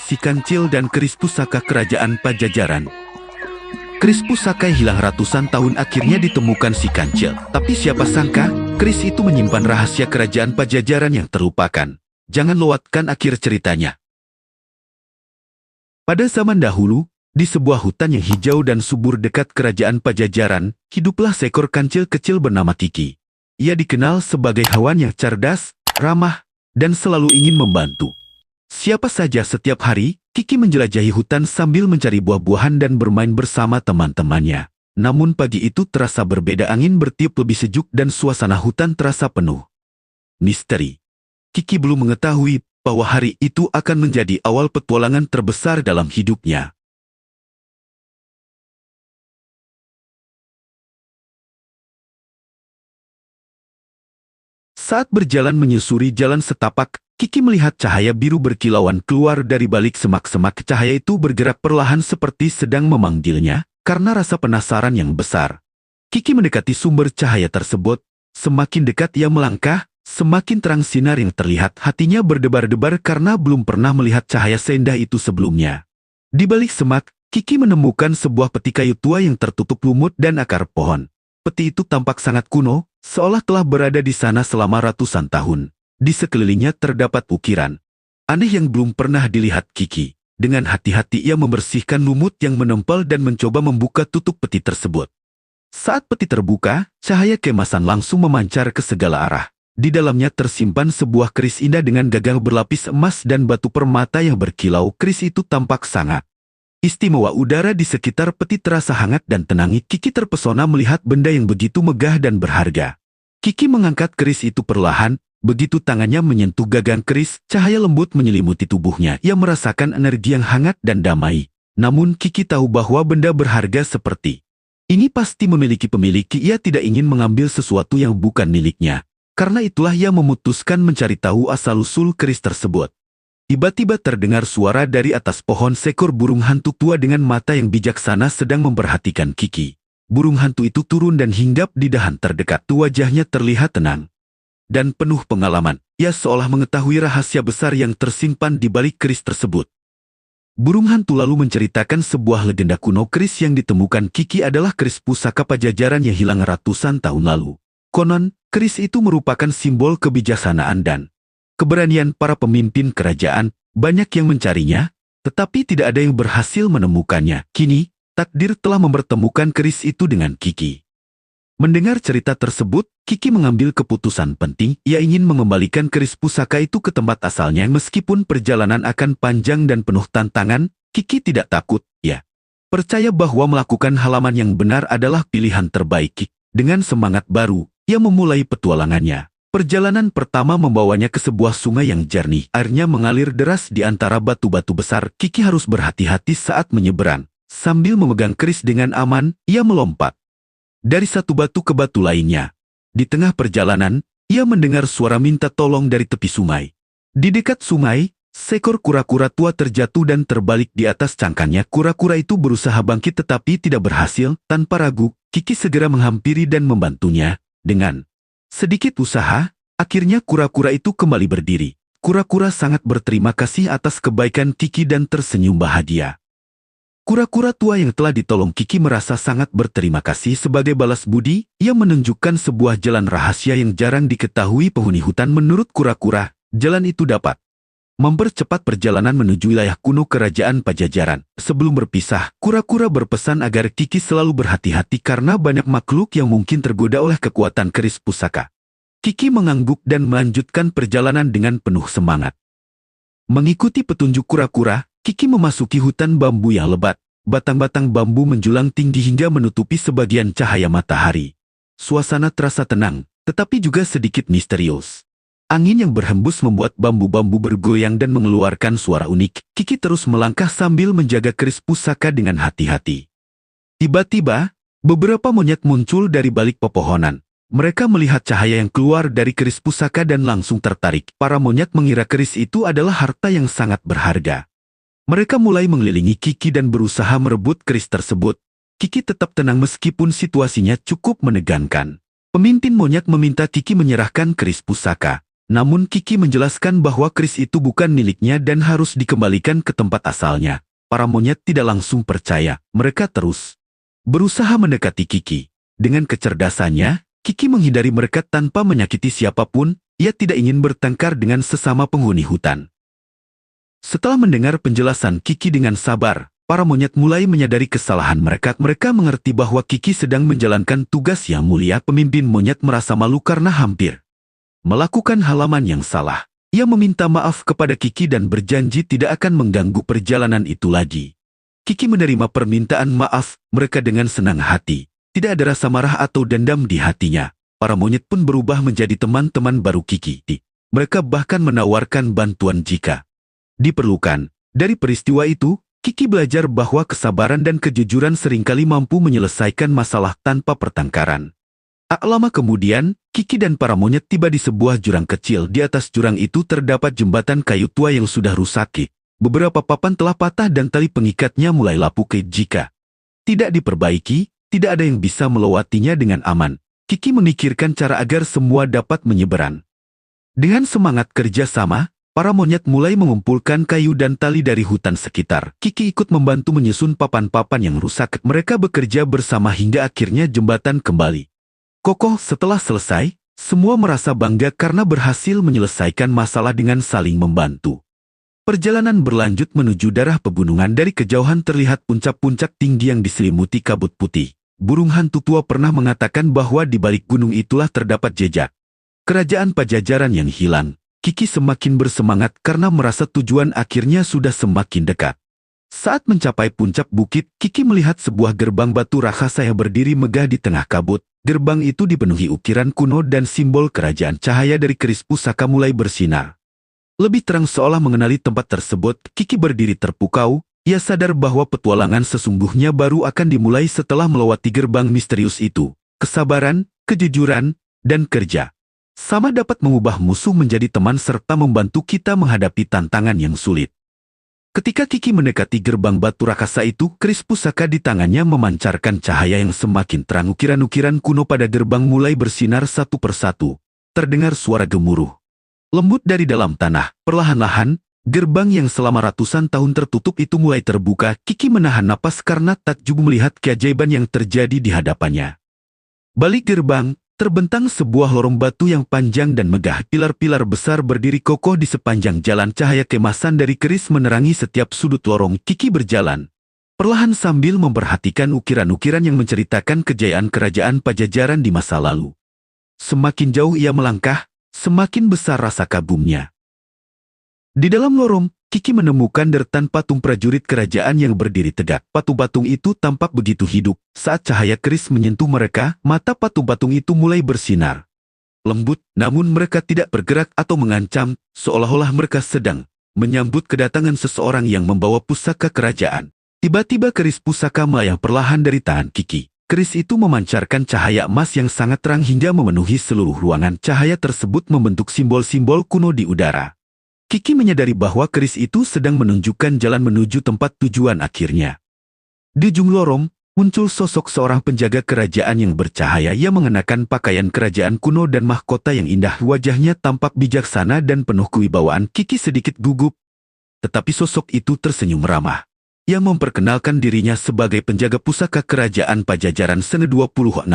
Si Kancil dan keris pusaka kerajaan Pajajaran. Keris pusaka yang hilang ratusan tahun akhirnya ditemukan si Kancil. Tapi siapa sangka, keris itu menyimpan rahasia kerajaan Pajajaran yang terlupakan. Jangan lewatkan akhir ceritanya. Pada zaman dahulu, di sebuah hutan yang hijau dan subur dekat kerajaan Pajajaran, hiduplah seekor kancil kecil bernama Kiki. Ia dikenal sebagai hewan yang cerdas, ramah, dan selalu ingin membantu. Siapa saja setiap hari, Kiki menjelajahi hutan sambil mencari buah-buahan dan bermain bersama teman-temannya. Namun pagi itu terasa berbeda, angin bertiup lebih sejuk dan suasana hutan terasa penuh misteri. Kiki belum mengetahui bahwa hari itu akan menjadi awal petualangan terbesar dalam hidupnya. Saat berjalan menyusuri jalan setapak, Kiki melihat cahaya biru berkilauan keluar dari balik semak-semak. Cahaya itu bergerak perlahan seperti sedang memanggilnya, karena rasa penasaran yang besar. Kiki mendekati sumber cahaya tersebut. Semakin dekat ia melangkah, semakin terang sinar yang terlihat. Hatinya berdebar-debar karena belum pernah melihat cahaya seindah itu sebelumnya. Di balik semak, Kiki menemukan sebuah peti kayu tua yang tertutup lumut dan akar pohon. Peti itu tampak sangat kuno, seolah telah berada di sana selama ratusan tahun. Di sekelilingnya terdapat ukiran aneh yang belum pernah dilihat Kiki. Dengan hati-hati ia membersihkan lumut yang menempel dan mencoba membuka tutup peti tersebut. Saat peti terbuka, cahaya keemasan langsung memancar ke segala arah. Di dalamnya tersimpan sebuah keris indah dengan gagang berlapis emas dan batu permata yang berkilau. Keris itu tampak sangat istimewa. Udara di sekitar peti terasa hangat dan tenang. Kiki terpesona melihat benda yang begitu megah dan berharga. Kiki mengangkat keris itu perlahan. Begitu tangannya menyentuh gagang keris, cahaya lembut menyelimuti tubuhnya. Ia merasakan energi yang hangat dan damai. Namun Kiki tahu bahwa benda berharga seperti ini pasti memiliki pemilik. Ia tidak ingin mengambil sesuatu yang bukan miliknya. Karena itulah ia memutuskan mencari tahu asal-usul keris tersebut. Tiba-tiba terdengar suara dari atas pohon. Seekor burung hantu tua dengan mata yang bijaksana sedang memperhatikan Kiki. Burung hantu itu turun dan hinggap di dahan terdekat. Wajahnya terlihat tenang dan penuh pengalaman. Ia seolah mengetahui rahasia besar yang tersimpan di balik keris tersebut. Burung hantu lalu menceritakan sebuah legenda kuno. Keris yang ditemukan Kiki adalah keris pusaka Pajajaran yang hilang ratusan tahun lalu. Konon, keris itu merupakan simbol kebijaksanaan dan keberanian para pemimpin kerajaan. Banyak yang mencarinya, tetapi tidak ada yang berhasil menemukannya. Kini, takdir telah mempertemukan keris itu dengan Kiki. Mendengar cerita tersebut, Kiki mengambil keputusan penting. Ia ingin mengembalikan keris pusaka itu ke tempat asalnya. Meskipun perjalanan akan panjang dan penuh tantangan, Kiki tidak takut. Ia percaya bahwa melakukan halaman yang benar adalah pilihan terbaik. Dengan semangat baru, ia memulai petualangannya. Perjalanan pertama membawanya ke sebuah sungai yang jernih. Airnya mengalir deras di antara batu-batu besar. Kiki harus berhati-hati saat menyeberang. Sambil memegang keris dengan aman, ia melompat dari satu batu ke batu lainnya. Di tengah perjalanan, ia mendengar suara minta tolong dari tepi sungai. Di dekat sungai, seekor kura-kura tua terjatuh dan terbalik di atas cangkangnya. Kura-kura itu berusaha bangkit tetapi tidak berhasil. Tanpa ragu, Kiki segera menghampiri dan membantunya. Dengan sedikit usaha, akhirnya kura-kura itu kembali berdiri. Kura-kura sangat berterima kasih atas kebaikan Kiki dan tersenyum bahagia. Kura-kura tua yang telah ditolong Kiki merasa sangat berterima kasih. Sebagai balas budi, ia menunjukkan sebuah jalan rahasia yang jarang diketahui penghuni hutan. Menurut kura-kura, jalan itu dapat mempercepat perjalanan menuju wilayah kuno kerajaan Pajajaran. Sebelum berpisah, kura-kura berpesan agar Kiki selalu berhati-hati karena banyak makhluk yang mungkin tergoda oleh kekuatan keris pusaka. Kiki mengangguk dan melanjutkan perjalanan dengan penuh semangat. Mengikuti petunjuk kura-kura, Kiki memasuki hutan bambu yang lebat. Batang-batang bambu menjulang tinggi hingga menutupi sebagian cahaya matahari. Suasana terasa tenang, tetapi juga sedikit misterius. Angin yang berhembus membuat bambu-bambu bergoyang dan mengeluarkan suara unik. Kiki terus melangkah sambil menjaga keris pusaka dengan hati-hati. Tiba-tiba, beberapa monyet muncul dari balik pepohonan. Mereka melihat cahaya yang keluar dari keris pusaka dan langsung tertarik. Para monyet mengira keris itu adalah harta yang sangat berharga. Mereka mulai mengelilingi Kiki dan berusaha merebut keris tersebut. Kiki tetap tenang meskipun situasinya cukup menegangkan. Pemimpin monyet meminta Kiki menyerahkan keris pusaka. Namun Kiki menjelaskan bahwa keris itu bukan miliknya dan harus dikembalikan ke tempat asalnya. Para monyet tidak langsung percaya, mereka terus berusaha mendekati Kiki. Dengan kecerdasannya, Kiki menghindari mereka tanpa menyakiti siapapun, ia tidak ingin bertengkar dengan sesama penghuni hutan. Setelah mendengar penjelasan Kiki dengan sabar, para monyet mulai menyadari kesalahan mereka. Mereka mengerti bahwa Kiki sedang menjalankan tugas yang mulia. Pemimpin monyet merasa malu karena hampir melakukan halaman yang salah. Ia meminta maaf kepada Kiki dan berjanji tidak akan mengganggu perjalanan itu lagi. Kiki menerima permintaan maaf mereka dengan senang hati. Tidak ada rasa marah atau dendam di hatinya. Para monyet pun berubah menjadi teman-teman baru Kiki. Mereka bahkan menawarkan bantuan jika diperlukan. Dari peristiwa itu, Kiki belajar bahwa kesabaran dan kejujuran seringkali mampu menyelesaikan masalah tanpa pertengkaran. Tak lama kemudian, Kiki dan para monyet tiba di sebuah jurang kecil. Di atas jurang itu terdapat jembatan kayu tua yang sudah rusak. Beberapa papan telah patah dan tali pengikatnya mulai lapuk. Jika tidak diperbaiki, tidak ada yang bisa melewatinya dengan aman. Kiki memikirkan cara agar semua dapat menyeberang. Dengan semangat kerja sama, para monyet mulai mengumpulkan kayu dan tali dari hutan sekitar. Kiki ikut membantu menyusun papan-papan yang rusak. Mereka bekerja bersama hingga akhirnya jembatan kembali kokoh. Setelah selesai, semua merasa bangga karena berhasil menyelesaikan masalah dengan saling membantu. Perjalanan berlanjut menuju daerah pegunungan. Dari kejauhan terlihat puncak-puncak tinggi yang diselimuti kabut putih. Burung hantu tua pernah mengatakan bahwa di balik gunung itulah terdapat jejak kerajaan Pajajaran yang hilang. Kiki semakin bersemangat karena merasa tujuan akhirnya sudah semakin dekat. Saat mencapai puncak bukit, Kiki melihat sebuah gerbang batu raksasa yang berdiri megah di tengah kabut. Gerbang itu dipenuhi ukiran kuno dan simbol kerajaan. Cahaya dari keris pusaka mulai bersinar lebih terang seolah mengenali tempat tersebut. Kiki berdiri terpukau. Ia sadar bahwa petualangan sesungguhnya baru akan dimulai setelah melewati gerbang misterius itu. Kesabaran, kejujuran, dan kerja sama dapat mengubah musuh menjadi teman serta membantu kita menghadapi tantangan yang sulit. Ketika Kiki mendekati gerbang batu raksasa itu, keris pusaka di tangannya memancarkan cahaya yang semakin terang. Ukiran-ukiran kuno pada gerbang mulai bersinar satu persatu. Terdengar suara gemuruh lembut dari dalam tanah. Perlahan-lahan, gerbang yang selama ratusan tahun tertutup itu mulai terbuka. Kiki menahan napas karena takjub melihat keajaiban yang terjadi di hadapannya. Balik gerbang, terbentang sebuah lorong batu yang panjang dan megah. Pilar-pilar besar berdiri kokoh di sepanjang jalan. Cahaya kemasan dari keris menerangi setiap sudut lorong. Kiki berjalan perlahan sambil memperhatikan ukiran-ukiran yang menceritakan kejayaan kerajaan Pajajaran di masa lalu. Semakin jauh ia melangkah, semakin besar rasa kagumnya. Di dalam lorong, Kiki menemukan deretan patung prajurit kerajaan yang berdiri tegak. Patung-patung itu tampak begitu hidup. Saat cahaya keris menyentuh mereka, mata patung-patung itu mulai bersinar lembut, namun mereka tidak bergerak atau mengancam, seolah-olah mereka sedang menyambut kedatangan seseorang yang membawa pusaka kerajaan. Tiba-tiba keris pusaka melayang perlahan dari tangan Kiki. Keris itu memancarkan cahaya emas yang sangat terang hingga memenuhi seluruh ruangan. Cahaya tersebut membentuk simbol-simbol kuno di udara. Kiki menyadari bahwa keris itu sedang menunjukkan jalan menuju tempat tujuan akhirnya. Di ujung lorong, muncul sosok seorang penjaga kerajaan yang bercahaya. Ia mengenakan pakaian kerajaan kuno dan mahkota yang indah. Wajahnya tampak bijaksana dan penuh kewibawaan. Kiki sedikit gugup, tetapi sosok itu tersenyum ramah. Ia memperkenalkan dirinya sebagai penjaga pusaka kerajaan Pajajaran Sene 26.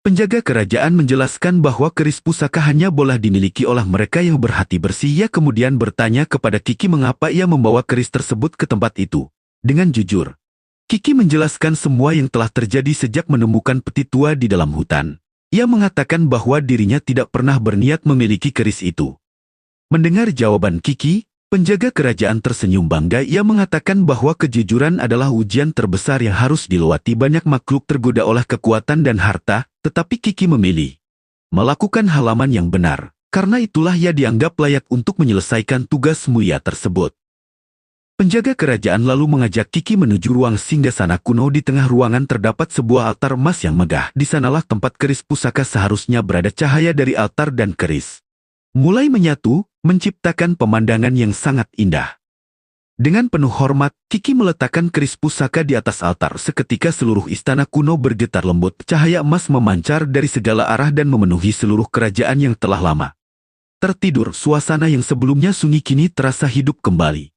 Penjaga kerajaan menjelaskan bahwa keris pusaka hanya boleh dimiliki oleh mereka yang berhati bersih. Ia kemudian bertanya kepada Kiki mengapa ia membawa keris tersebut ke tempat itu. Dengan jujur, Kiki menjelaskan semua yang telah terjadi sejak menemukan peti tua di dalam hutan. Ia mengatakan bahwa dirinya tidak pernah berniat memiliki keris itu. Mendengar jawaban Kiki, penjaga kerajaan tersenyum bangga. Ia mengatakan bahwa kejujuran adalah ujian terbesar yang harus dilewati. Banyak makhluk tergoda oleh kekuatan dan harta, tetapi Kiki memilih melakukan halaman yang benar. Karena itulah ia dianggap layak untuk menyelesaikan tugas mulia tersebut. Penjaga kerajaan lalu mengajak Kiki menuju ruang singgasana kuno. Di tengah ruangan terdapat sebuah altar emas yang megah. Di sanalah tempat keris pusaka seharusnya berada. Cahaya dari altar dan keris mulai menyatu, menciptakan pemandangan yang sangat indah. Dengan penuh hormat, Kiki meletakkan keris pusaka di atas altar. Seketika seluruh istana kuno bergetar lembut. Cahaya emas memancar dari segala arah dan memenuhi seluruh kerajaan yang telah lama tertidur. Suasana yang sebelumnya sunyi kini terasa hidup kembali.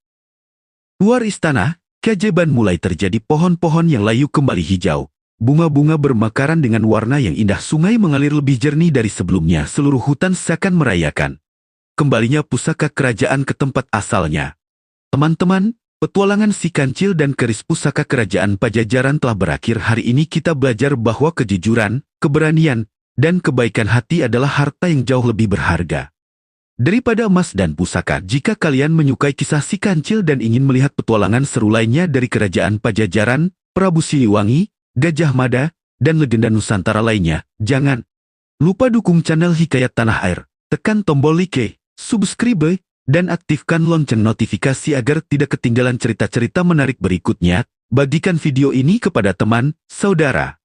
Luar istana, keajaiban mulai terjadi. Pohon-pohon yang layu kembali hijau. Bunga-bunga bermekaran dengan warna yang indah. Sungai mengalir lebih jernih dari sebelumnya. Seluruh hutan seakan merayakan kembalinya pusaka kerajaan ke tempat asalnya. Teman-teman, petualangan si kancil dan keris pusaka kerajaan Pajajaran telah berakhir. Hari ini kita belajar bahwa kejujuran, keberanian, dan kebaikan hati adalah harta yang jauh lebih berharga daripada emas dan pusaka. Jika kalian menyukai kisah si kancil dan ingin melihat petualangan seru lainnya dari kerajaan Pajajaran, Prabu Siliwangi, Gajah Mada, dan legenda Nusantara lainnya, jangan lupa dukung channel Hikayat Tanah Air. Tekan tombol like, subscribe, dan aktifkan lonceng notifikasi agar tidak ketinggalan cerita-cerita menarik berikutnya. Bagikan video ini kepada teman, saudara,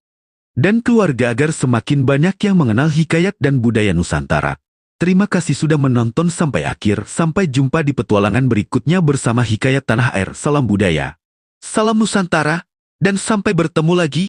dan keluarga agar semakin banyak yang mengenal hikayat dan budaya Nusantara. Terima kasih sudah menonton sampai akhir. Sampai jumpa di petualangan berikutnya bersama Hikayat Tanah Air. Salam budaya, salam Nusantara, dan sampai bertemu lagi.